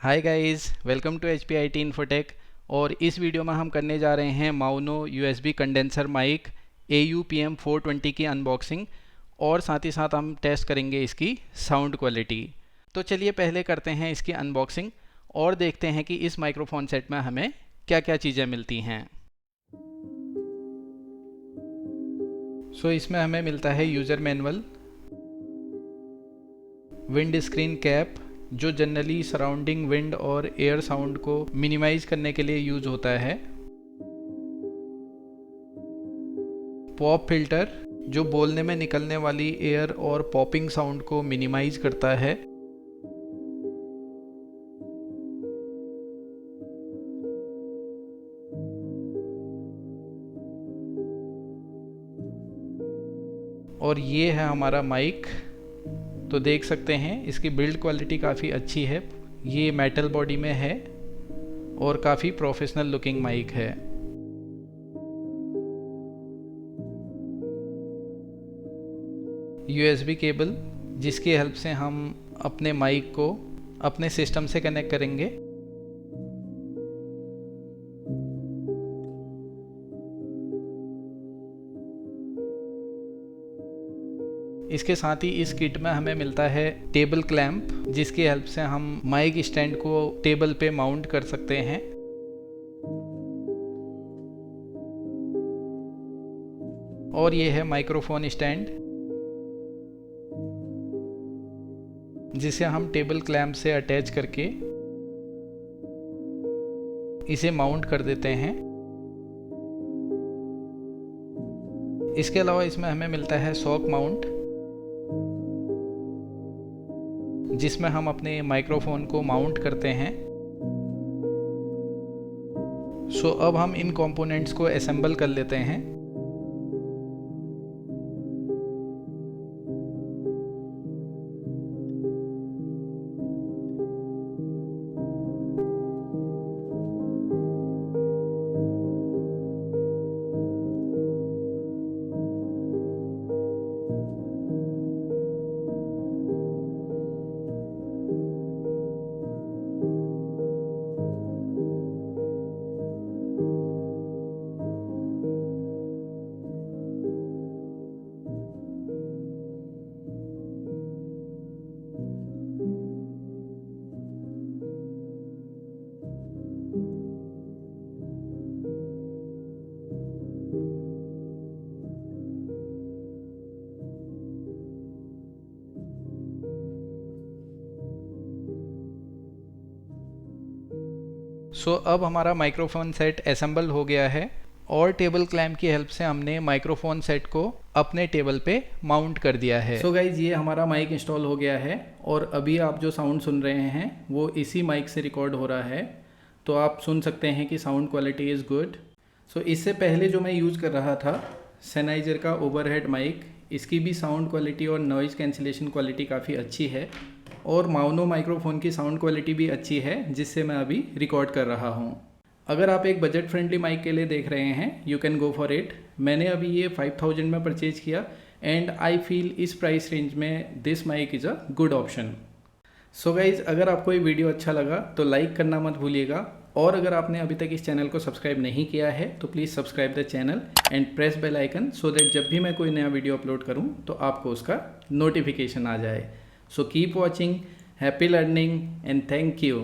Hi guys, welcome to H P I T infotech. और इस video में हम करने जा रहे हैं माउनो USB कंडेंसर माइक AU-PM420 की अनबॉक्सिंग, और साथ ही साथ हम टेस्ट करेंगे इसकी साउंड क्वालिटी। तो चलिए पहले करते हैं इसकी अनबॉक्सिंग और देखते हैं कि इस माइक्रोफोन सेट में हमें क्या क्या चीज़ें मिलती हैं। इसमें हमें मिलता है user manual, wind screen cap जो जनरली सराउंडिंग विंड और एयर साउंड को मिनिमाइज करने के लिए यूज होता है, पॉप फिल्टर जो बोलने में निकलने वाली एयर और पॉपिंग साउंड को मिनिमाइज करता है, और ये है हमारा माइक। तो देख सकते हैं इसकी बिल्ड क्वालिटी काफ़ी अच्छी है, ये मेटल बॉडी में है और काफ़ी प्रोफेशनल लुकिंग माइक है। USB केबल जिसकी हेल्प से हम अपने माइक को अपने सिस्टम से कनेक्ट करेंगे। इसके साथ ही इस किट में हमें मिलता है टेबल क्लैंप जिसकी हेल्प से हम माइक स्टैंड को टेबल पे माउंट कर सकते हैं। और ये है माइक्रोफोन स्टैंड जिसे हम टेबल क्लैंप से अटैच करके इसे माउंट कर देते हैं। इसके अलावा इसमें हमें मिलता है सॉक माउंट जिसमें हम अपने माइक्रोफोन को माउंट करते हैं। अब हम इन कंपोनेंट्स को असेंबल कर लेते हैं। अब हमारा माइक्रोफोन सेट असेंबल हो गया है और टेबल क्लैंप की हेल्प से हमने माइक्रोफोन सेट को अपने टेबल पे माउंट कर दिया है। गाइज ये हमारा माइक इंस्टॉल हो गया है और अभी आप जो साउंड सुन रहे हैं वो इसी माइक से रिकॉर्ड हो रहा है। तो आप सुन सकते हैं कि साउंड क्वालिटी इज़ गुड। इससे पहले जो मैं यूज़ कर रहा था सेनाइजर का ओवरहेड माइक, इसकी भी साउंड क्वालिटी और नॉइज़ कैंसिलेशन क्वालिटी काफ़ी अच्छी है और माउनो माइक्रोफोन की साउंड क्वालिटी भी अच्छी है जिससे मैं अभी रिकॉर्ड कर रहा हूँ। अगर आप एक बजट फ्रेंडली माइक के लिए देख रहे हैं you can go for it. मैंने अभी ये 5000 में परचेज किया एंड आई फील इस प्राइस रेंज में this mic is a good option. Guys अगर आपको ये वीडियो अच्छा लगा तो लाइक करना मत भूलिएगा, और अगर आपने अभी तक इस चैनल को सब्सक्राइब नहीं किया है तो please subscribe the channel and press bell icon so that जब भी मैं कोई नया वीडियो अपलोड करूँ तो आपको उसका नोटिफिकेशन आ जाए। So keep watching, happy learning and thank you.